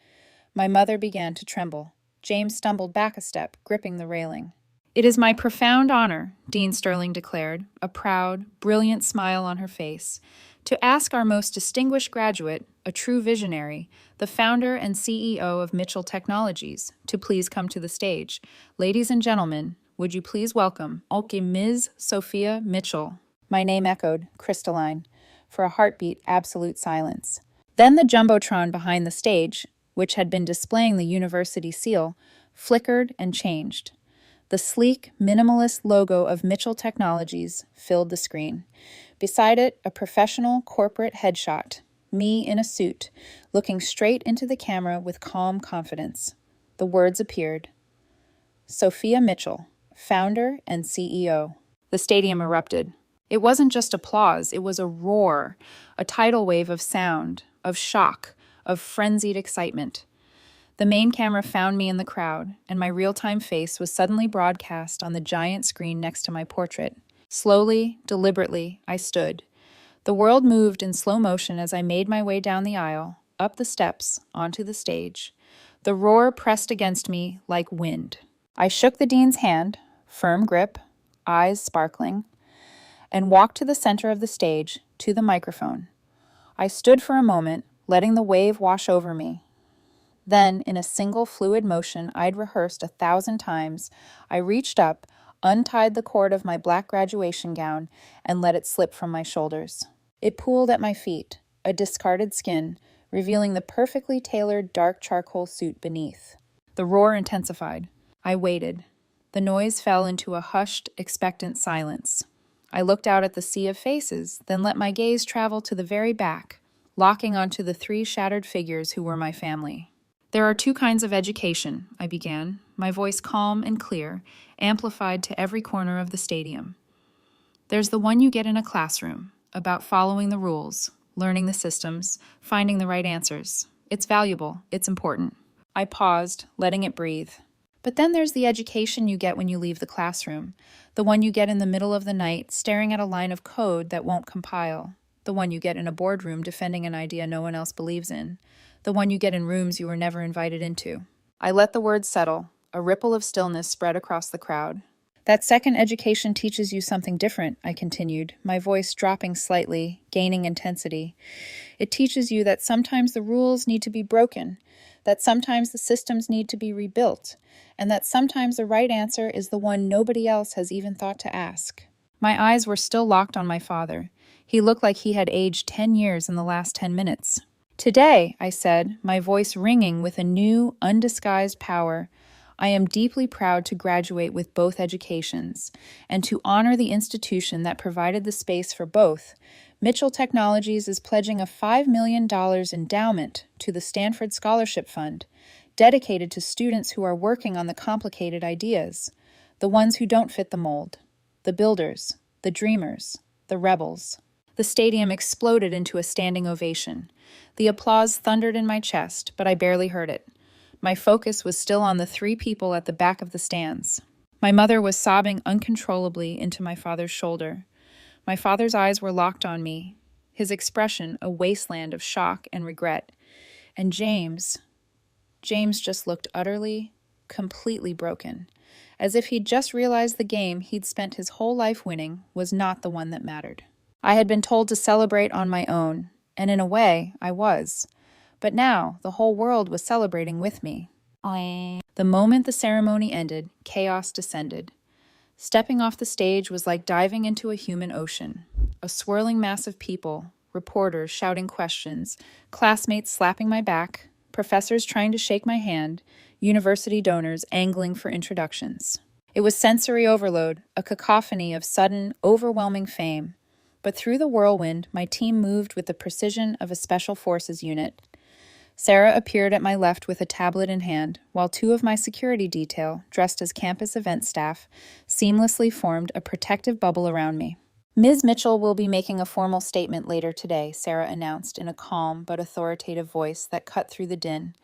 My mother began to tremble. James stumbled back a step, gripping the railing. "It is my profound honor," Dean Sterling declared, a proud, brilliant smile on her face, "to ask our most distinguished graduate, a true visionary, the founder and CEO of Mitchell Technologies, to please come to the stage. Ladies and gentlemen, would you please welcome Ms. Sophia Mitchell." My name echoed, crystalline. For a heartbeat, absolute silence. Then the jumbotron behind the stage, which had been displaying the university seal, flickered and changed. The sleek, minimalist logo of Mitchell Technologies filled the screen. Beside it, a professional corporate headshot, me in a suit, looking straight into the camera with calm confidence. The words appeared. Sophia Mitchell, founder and CEO. The stadium erupted. It wasn't just applause, it was a roar, a tidal wave of sound, of shock, of frenzied excitement. The main camera found me in the crowd, and my real-time face was suddenly broadcast on the giant screen next to my portrait. Slowly, deliberately, I stood. The world moved in slow motion as I made my way down the aisle, up the steps, onto the stage. The roar pressed against me like wind. I shook the dean's hand, firm grip, eyes sparkling, and walked to the center of the stage, to the microphone. I stood for a moment, letting the wave wash over me. Then, in a single fluid motion I'd rehearsed 1,000 times, I reached up, untied the cord of my black graduation gown, and let it slip from my shoulders. It pooled at my feet, a discarded skin, revealing the perfectly tailored dark charcoal suit beneath. The roar intensified. I waited. The noise fell into a hushed, expectant silence. I looked out at the sea of faces, then let my gaze travel to the very back, locking onto the 3 shattered figures who were my family. "There are 2 kinds of education," I began, my voice calm and clear, amplified to every corner of the stadium. "There's the one you get in a classroom, about following the rules, learning the systems, finding the right answers. It's valuable, it's important." I paused, letting it breathe. "But then there's the education you get when you leave the classroom, the one you get in the middle of the night, staring at a line of code that won't compile, the one you get in a boardroom defending an idea no one else believes in, the one you get in rooms you were never invited into." I let the words settle. A ripple of stillness spread across the crowd. "That second education teaches you something different," I continued, my voice dropping slightly, gaining intensity. "It teaches you that sometimes the rules need to be broken, that sometimes the systems need to be rebuilt, and that sometimes the right answer is the one nobody else has even thought to ask." My eyes were still locked on my father. He looked like he had aged 10 years in the last 10 minutes. "Today," I said, my voice ringing with a new, undisguised power, "I am deeply proud to graduate with both educations, and to honor the institution that provided the space for both. Mitchell Technologies is pledging a $5 million endowment to the Stanford Scholarship Fund, dedicated to students who are working on the complicated ideas, the ones who don't fit the mold, the builders, the dreamers, the rebels." The stadium exploded into a standing ovation. The applause thundered in my chest, but I barely heard it. My focus was still on the 3 people at the back of the stands. My mother was sobbing uncontrollably into my father's shoulder. My father's eyes were locked on me, his expression a wasteland of shock and regret. And James just looked utterly, completely broken, as if he'd just realized the game he'd spent his whole life winning was not the one that mattered. I had been told to celebrate on my own, and in a way, I was. But now, the whole world was celebrating with me. The moment the ceremony ended, chaos descended. Stepping off the stage was like diving into a human ocean. A swirling mass of people, reporters shouting questions, classmates slapping my back, professors trying to shake my hand, university donors angling for introductions. It was sensory overload, a cacophony of sudden, overwhelming fame. But through the whirlwind, my team moved with the precision of a special forces unit. Sarah appeared at my left with a tablet in hand, while two of my security detail, dressed as campus event staff, seamlessly formed a protective bubble around me. Ms. Mitchell will be making a formal statement later today, Sarah announced in a calm but authoritative voice that cut through the din.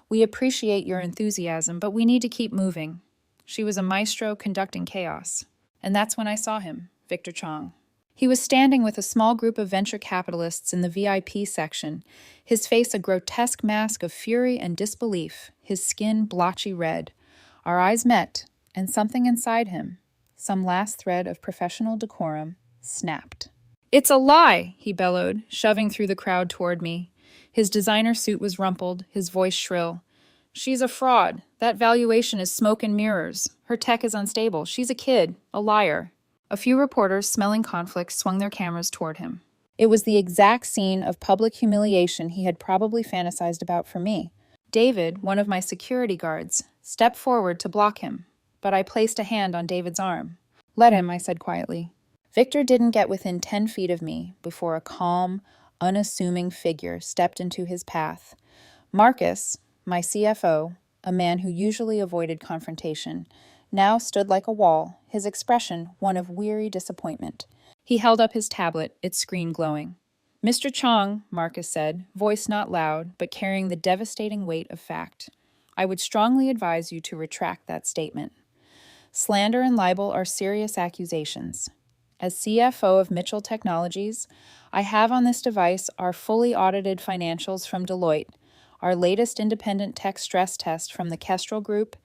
We appreciate your enthusiasm, but we need to keep moving. She was a maestro conducting chaos. And that's when I saw him, Victor Chong. He was standing with a small group of venture capitalists in the VIP section, his face a grotesque mask of fury and disbelief, his skin blotchy red. Our eyes met, and something inside him, some last thread of professional decorum, snapped. "It's a lie!" he bellowed, shoving through the crowd toward me. His designer suit was rumpled, his voice shrill. "She's a fraud. That valuation is smoke and mirrors. Her tech is unstable. She's a kid, a liar." A few reporters, smelling conflict, swung their cameras toward him. It was the exact scene of public humiliation he had probably fantasized about for me. David, one of my security guards, stepped forward to block him, but I placed a hand on David's arm. "Let him," I said quietly. Victor didn't get within 10 feet of me before a calm, unassuming figure stepped into his path. Marcus, my CFO, a man who usually avoided confrontation, now stood like a wall, his expression one of weary disappointment. He held up his tablet, its screen glowing. "Mr. Chong," Marcus said, voice not loud, but carrying the devastating weight of fact, "I would strongly advise you to retract that statement. Slander and libel are serious accusations. As CFO of Mitchell Technologies, I have on this device our fully audited financials from Deloitte, our latest independent tech stress test from the Kestrel Group,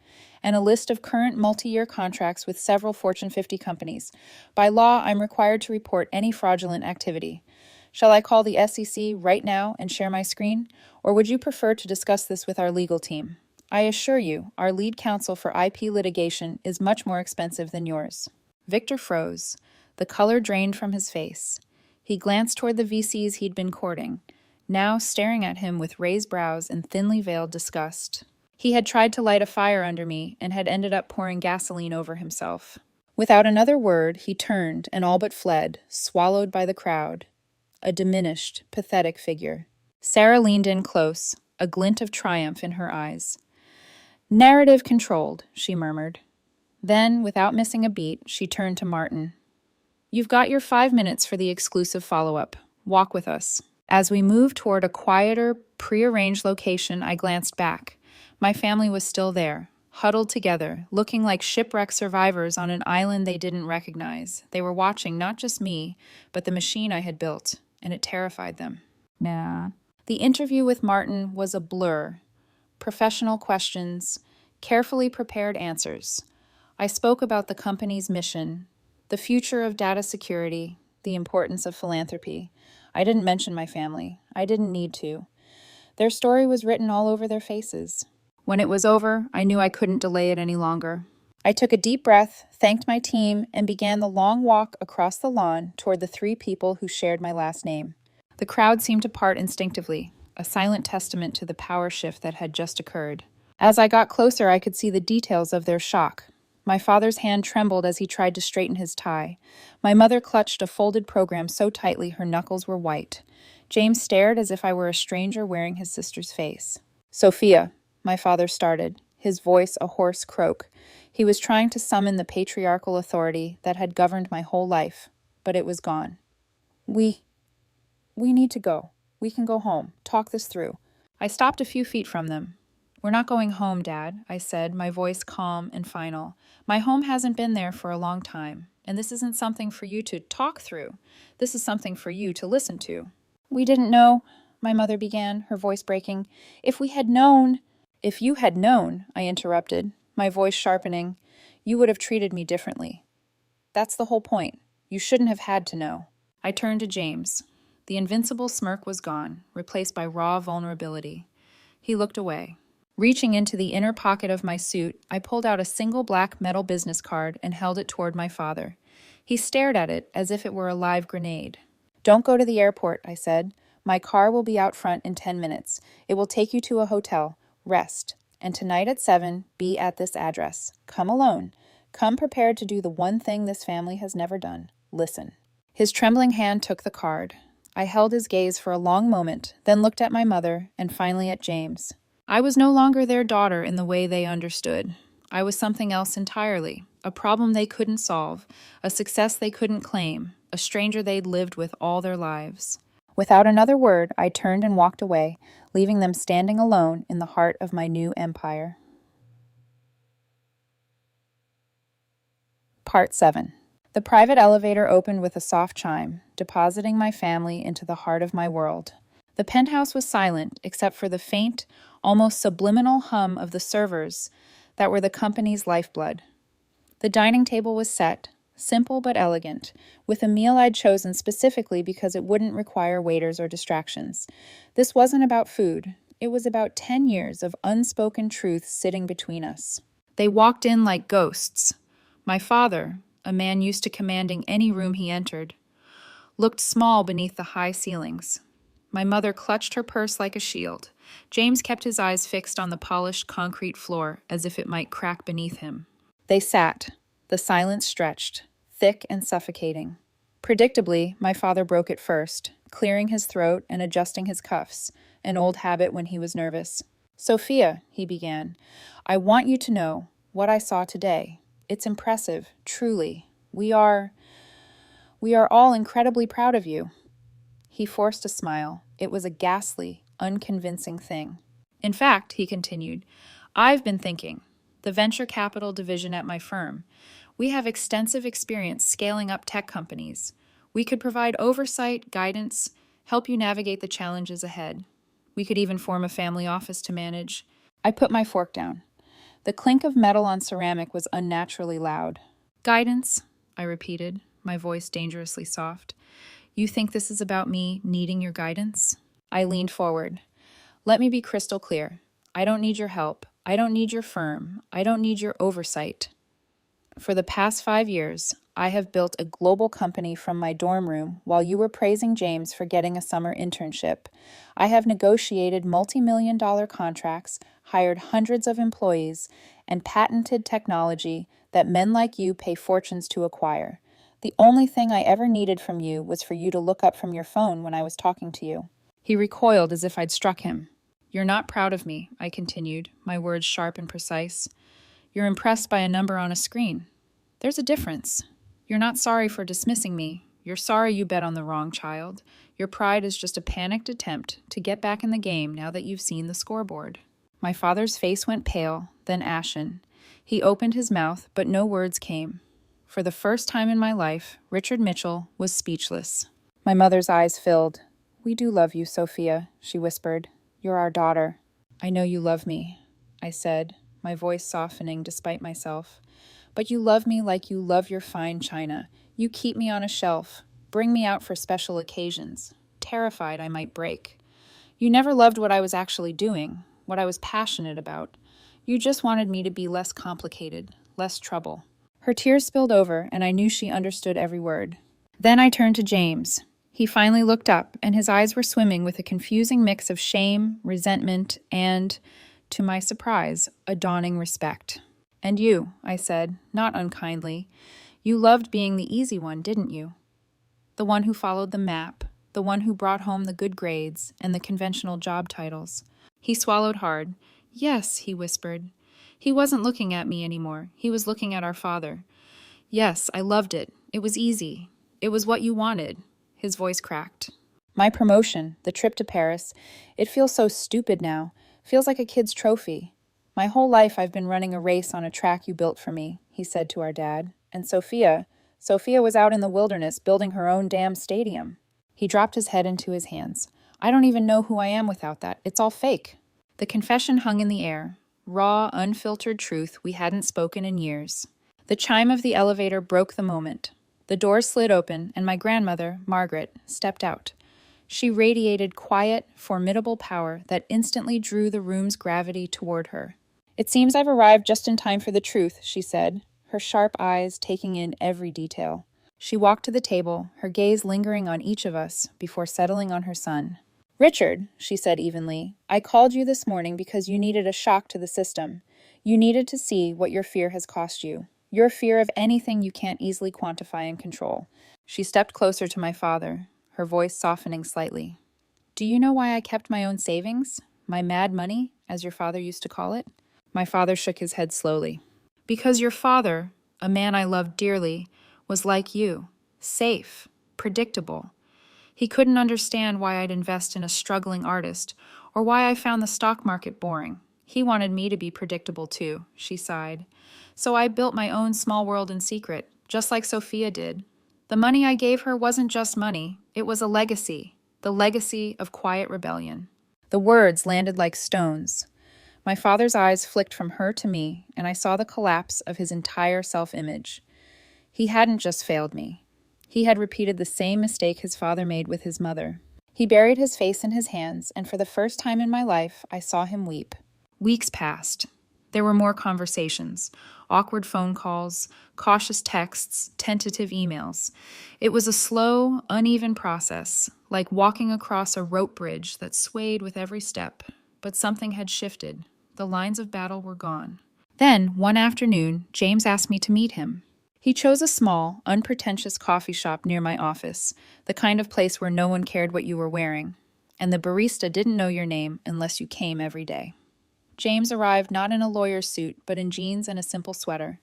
and a list of current multi-year contracts with several Fortune 50 companies. By law, I'm required to report any fraudulent activity. Shall I call the SEC right now and share my screen, or would you prefer to discuss this with our legal team? I assure you, our lead counsel for IP litigation is much more expensive than yours." Victor froze. The color drained from his face. He glanced toward the VCs he'd been courting, now staring at him with raised brows and thinly veiled disgust. He had tried to light a fire under me and had ended up pouring gasoline over himself. Without another word, he turned and all but fled, swallowed by the crowd. A diminished, pathetic figure. Sarah leaned in close, a glint of triumph in her eyes. "Narrative controlled," she murmured. Then, without missing a beat, she turned to Martin. "You've got your 5 minutes for the exclusive follow-up. Walk with us." As we moved toward a quieter, prearranged location, I glanced back. My family was still there, huddled together, looking like shipwreck survivors on an island they didn't recognize. They were watching not just me, but the machine I had built, and it terrified them. The interview with Martin was a blur. Professional questions, carefully prepared answers. I spoke about the company's mission, the future of data security, the importance of philanthropy. I didn't mention my family. I didn't need to. Their story was written all over their faces. When it was over, I knew I couldn't delay it any longer. I took a deep breath, thanked my team, and began the long walk across the lawn toward the 3 people who shared my last name. The crowd seemed to part instinctively, a silent testament to the power shift that had just occurred. As I got closer, I could see the details of their shock. My father's hand trembled as he tried to straighten his tie. My mother clutched a folded program so tightly her knuckles were white. James stared as if I were a stranger wearing his sister's face. "Sophia," my father started, his voice a hoarse croak. He was trying to summon the patriarchal authority that had governed my whole life, but it was gone. We need to go. We can go home. Talk this through." I stopped a few feet from them. "We're not going home, Dad," I said, my voice calm and final. "My home hasn't been there for a long time. And this isn't something for you to talk through. This is something for you to listen to. We didn't know, my mother began, her voice breaking. If we had known. If you had known, I interrupted, my voice sharpening, you would have treated me differently. That's the whole point. You shouldn't have had to know. I turned to James. The invincible smirk was gone, replaced by raw vulnerability. He looked away. Reaching into the inner pocket of my suit, I pulled out a single black metal business card and held it toward my father. He stared at it as if it were a live grenade. Don't go to the airport, I said. My car will be out front in 10 minutes. It will take you to a hotel. Rest. And tonight at 7, be at this address. Come alone. Come prepared to do the one thing this family has never done. Listen. His trembling hand took the card. I held his gaze for a long moment, then looked at my mother, and finally at James. I was no longer their daughter in the way they understood. I was something else entirely, a problem they couldn't solve, a success they couldn't claim, a stranger they'd lived with all their lives. Without another word, I turned and walked away, leaving them standing alone in the heart of my new empire. Part 7. The private elevator opened with a soft chime, depositing my family into the heart of my world. The penthouse was silent, except for the faint, almost subliminal hum of the servers that were the company's lifeblood. The dining table was set, simple but elegant, with a meal I'd chosen specifically because it wouldn't require waiters or distractions. This wasn't about food. It was about 10 years of unspoken truth sitting between us. They walked in like ghosts. My father, a man used to commanding any room he entered, looked small beneath the high ceilings. My mother clutched her purse like a shield. James kept his eyes fixed on the polished concrete floor as if it might crack beneath him. They sat. The silence stretched, thick and suffocating. Predictably, my father broke it first, clearing his throat and adjusting his cuffs, an old habit when he was nervous. Sophia, he began, I want you to know what I saw today. It's impressive, truly. We are all incredibly proud of you. He forced a smile. It was a ghastly, unconvincing thing. In fact, he continued, I've been thinking. The venture capital division at my firm. We have extensive experience scaling up tech companies. We could provide oversight, guidance, help you navigate the challenges ahead. We could even form a family office to manage. I put my fork down. The clink of metal on ceramic was unnaturally loud. Guidance, I repeated, my voice dangerously soft. You think this is about me needing your guidance? I leaned forward. Let me be crystal clear. I don't need your help. I don't need your firm. I don't need your oversight. For the past 5 years, I have built a global company from my dorm room while you were praising James for getting a summer internship. I have negotiated multi-million-dollar contracts, hired hundreds of employees, and patented technology that men like you pay fortunes to acquire. The only thing I ever needed from you was for you to look up from your phone when I was talking to you. He recoiled as if I'd struck him. You're not proud of me, I continued, my words sharp and precise. You're impressed by a number on a screen. There's a difference. You're not sorry for dismissing me. You're sorry you bet on the wrong child. Your pride is just a panicked attempt to get back in the game now that you've seen the scoreboard. My father's face went pale, then ashen. He opened his mouth, but no words came. For the first time in my life, Richard Mitchell was speechless. My mother's eyes filled. We do love you, Sophia, she whispered. You're our daughter. I know you love me, I said, my voice softening despite myself. But you love me like you love your fine china. You keep me on a shelf, bring me out for special occasions, terrified I might break. You never loved what I was actually doing, what I was passionate about. You just wanted me to be less complicated, less trouble. Her tears spilled over, and I knew she understood every word. Then I turned to James. He finally looked up, and his eyes were swimming with a confusing mix of shame, resentment, and, to my surprise, a dawning respect. And you, I said, not unkindly, you loved being the easy one, didn't you? The one who followed the map, the one who brought home the good grades and the conventional job titles. He swallowed hard. Yes, he whispered. He wasn't looking at me anymore. He was looking at our father. Yes, I loved it. It was easy. It was what you wanted. His voice cracked. My promotion, the trip to Paris, it feels so stupid now. Feels like a kid's trophy. My whole life I've been running a race on a track you built for me, he said to our dad. And Sophia, Sophia was out in the wilderness building her own damn stadium. He dropped his head into his hands. I don't even know who I am without that. It's all fake. The confession hung in the air, raw, unfiltered truth we hadn't spoken in years. The chime of the elevator broke the moment. The doors slid open, and my grandmother, Margaret, stepped out. She radiated quiet, formidable power that instantly drew the room's gravity toward her. "It seems I've arrived just in time for the truth," she said, her sharp eyes taking in every detail. She walked to the table, her gaze lingering on each of us before settling on her son. "Richard," she said evenly, "I called you this morning because you needed a shock to the system. You needed to see what your fear has cost you. Your fear of anything you can't easily quantify and control." She stepped closer to my father, her voice softening slightly. "Do you know why I kept my own savings? My mad money, as your father used to call it?" My father shook his head slowly. "Because your father, a man I loved dearly, was like you, safe, predictable. He couldn't understand why I'd invest in a struggling artist, or why I found the stock market boring. He wanted me to be predictable too," she sighed. "So I built my own small world in secret, just like Sophia did. The money I gave her wasn't just money, it was a legacy, the legacy of quiet rebellion." The words landed like stones. My father's eyes flicked from her to me, and I saw the collapse of his entire self-image. He hadn't just failed me. He had repeated the same mistake his father made with his mother. He buried his face in his hands, and for the first time in my life, I saw him weep. Weeks passed. There were more conversations, awkward phone calls, cautious texts, tentative emails. It was a slow, uneven process, like walking across a rope bridge that swayed with every step. But something had shifted. The lines of battle were gone. Then, one afternoon, James asked me to meet him. He chose a small, unpretentious coffee shop near my office, the kind of place where no one cared what you were wearing, and the barista didn't know your name unless you came every day. James arrived not in a lawyer's suit, but in jeans and a simple sweater.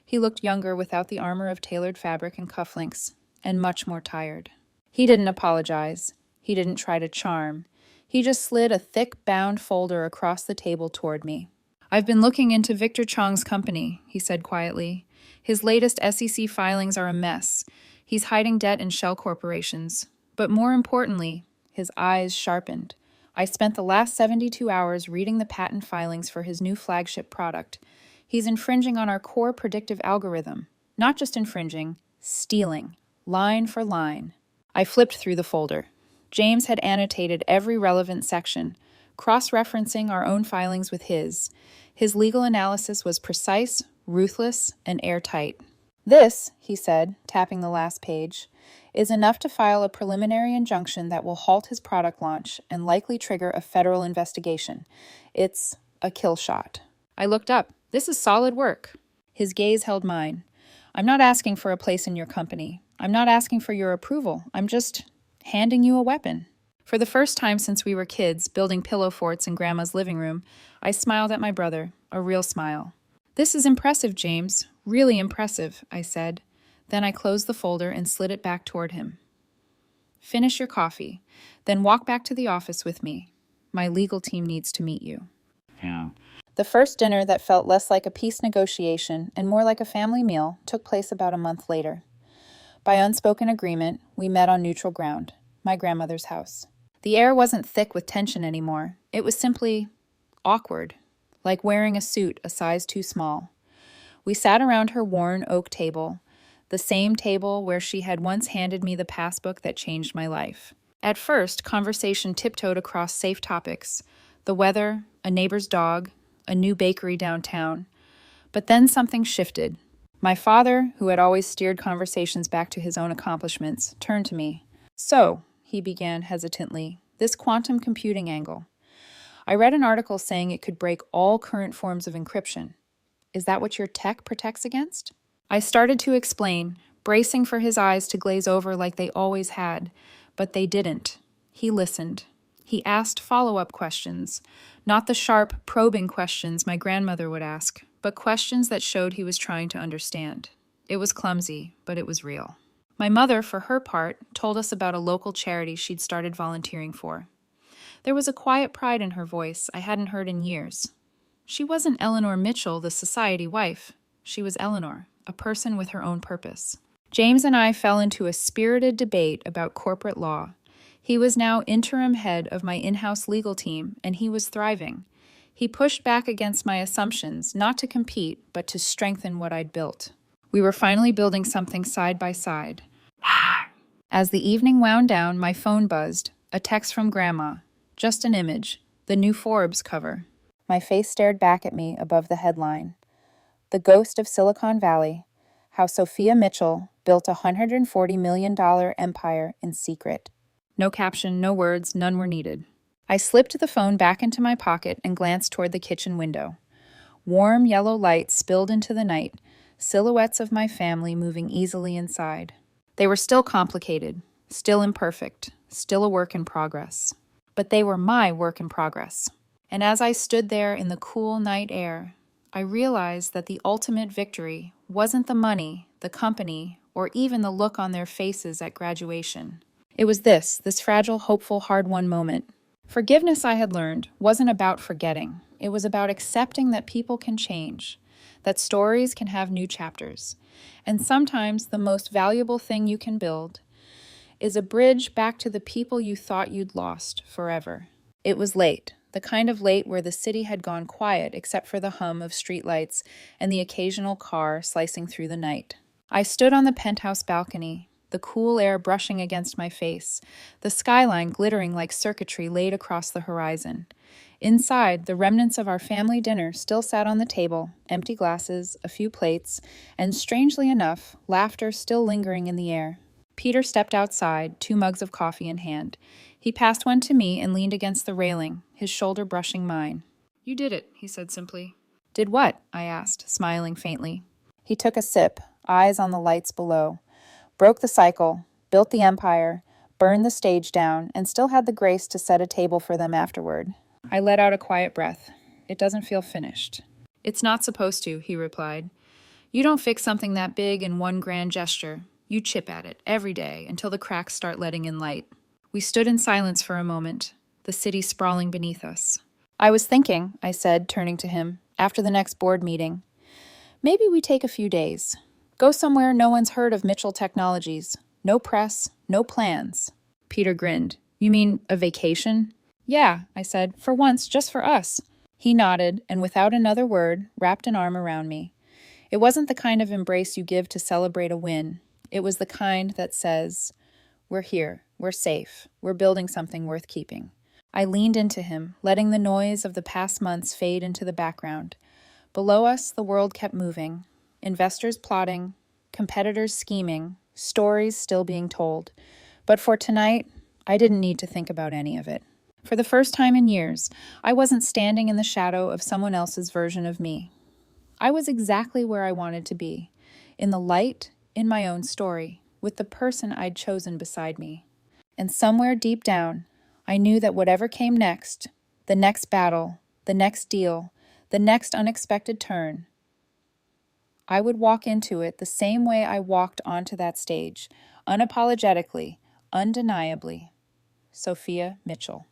He looked younger without the armor of tailored fabric and cufflinks, and much more tired. He didn't apologize. He didn't try to charm. He just slid a thick, bound folder across the table toward me. "I've been looking into Victor Chong's company," he said quietly. "His latest SEC filings are a mess. He's hiding debt in shell corporations. But more importantly," his eyes sharpened, "I spent the last 72 hours reading the patent filings for his new flagship product. He's infringing on our core predictive algorithm. Not just infringing, stealing, line for line." I flipped through the folder. James had annotated every relevant section, cross-referencing our own filings with his. His legal analysis was precise, ruthless, and airtight. "This," he said, tapping the last page, "is enough to file a preliminary injunction that will halt his product launch and likely trigger a federal investigation. It's a kill shot." I looked up. "This is solid work." His gaze held mine. "I'm not asking for a place in your company. I'm not asking for your approval. I'm just handing you a weapon." For the first time since we were kids, building pillow forts in Grandma's living room, I smiled at my brother, a real smile. "This is impressive, James. Really impressive," I said. Then I closed the folder and slid it back toward him. "Finish your coffee, then walk back to the office with me. My legal team needs to meet you." Yeah. The first dinner that felt less like a peace negotiation and more like a family meal took place about a month later. By unspoken agreement, we met on neutral ground, my grandmother's house. The air wasn't thick with tension anymore. It was simply awkward, like wearing a suit a size too small. We sat around her worn oak table, the same table where she had once handed me the passbook that changed my life. At first, conversation tiptoed across safe topics: the weather, a neighbor's dog, a new bakery downtown. But then something shifted. My father, who had always steered conversations back to his own accomplishments, turned to me. "So," he began hesitantly, "this quantum computing angle. I read an article saying it could break all current forms of encryption. Is that what your tech protects against?" I started to explain, bracing for his eyes to glaze over like they always had, but they didn't. He listened. He asked follow-up questions, not the sharp, probing questions my grandmother would ask, but questions that showed he was trying to understand. It was clumsy, but it was real. My mother, for her part, told us about a local charity she'd started volunteering for. There was a quiet pride in her voice I hadn't heard in years. She wasn't Eleanor Mitchell, the society wife. She was Eleanor, a person with her own purpose. James and I fell into a spirited debate about corporate law. He was now interim head of my in-house legal team, and he was thriving. He pushed back against my assumptions, not to compete, but to strengthen what I'd built. We were finally building something side by side. As the evening wound down, my phone buzzed. A text from Grandma. Just an image. The new Forbes cover. My face stared back at me above the headline. The Ghost of Silicon Valley. How Sophia Mitchell built a $140 million empire in secret. No caption, no words, none were needed. I slipped the phone back into my pocket and glanced toward the kitchen window. Warm yellow light spilled into the night, silhouettes of my family moving easily inside. They were still complicated, still imperfect, still a work in progress. But they were my work in progress. And as I stood there in the cool night air, I realized that the ultimate victory wasn't the money, the company, or even the look on their faces at graduation. It was this fragile, hopeful, hard-won moment. Forgiveness, I had learned, wasn't about forgetting. It was about accepting that people can change, that stories can have new chapters. And sometimes the most valuable thing you can build is a bridge back to the people you thought you'd lost forever. It was late, the kind of late where the city had gone quiet except for the hum of streetlights and the occasional car slicing through the night. I stood on the penthouse balcony, the cool air brushing against my face, the skyline glittering like circuitry laid across the horizon. Inside, the remnants of our family dinner still sat on the table, empty glasses, a few plates, and strangely enough, laughter still lingering in the air. Peter stepped outside, 2 mugs of coffee in hand. He passed one to me and leaned against the railing, his shoulder brushing mine. "You did it," he said simply. "Did what?" I asked, smiling faintly. He took a sip, eyes on the lights below. Broke the cycle, built the empire, burned the stage down, and still had the grace to set a table for them afterward. I let out a quiet breath. It doesn't feel finished. "It's not supposed to," he replied. "You don't fix something that big in one grand gesture. You chip at it, every day, until the cracks start letting in light." We stood in silence for a moment, the city sprawling beneath us. "I was thinking," I said, turning to him, "after the next board meeting. Maybe we take a few days. Go somewhere no one's heard of Mitchell Technologies. No press, no plans." Peter grinned. "You mean a vacation?" "Yeah," I said, "for once, just for us." He nodded, and without another word, wrapped an arm around me. It wasn't the kind of embrace you give to celebrate a win. It was the kind that says, "We're here, we're safe, we're building something worth keeping." I leaned into him, letting the noise of the past months fade into the background. Below us, the world kept moving. Investors plotting, competitors scheming, stories still being told. But for tonight, I didn't need to think about any of it. For the first time in years, I wasn't standing in the shadow of someone else's version of me. I was exactly where I wanted to be, in the light, in my own story, with the person I'd chosen beside me. And somewhere deep down, I knew that whatever came next, the next battle, the next deal, the next unexpected turn, I would walk into it the same way I walked onto that stage, unapologetically, undeniably. Sophia Mitchell.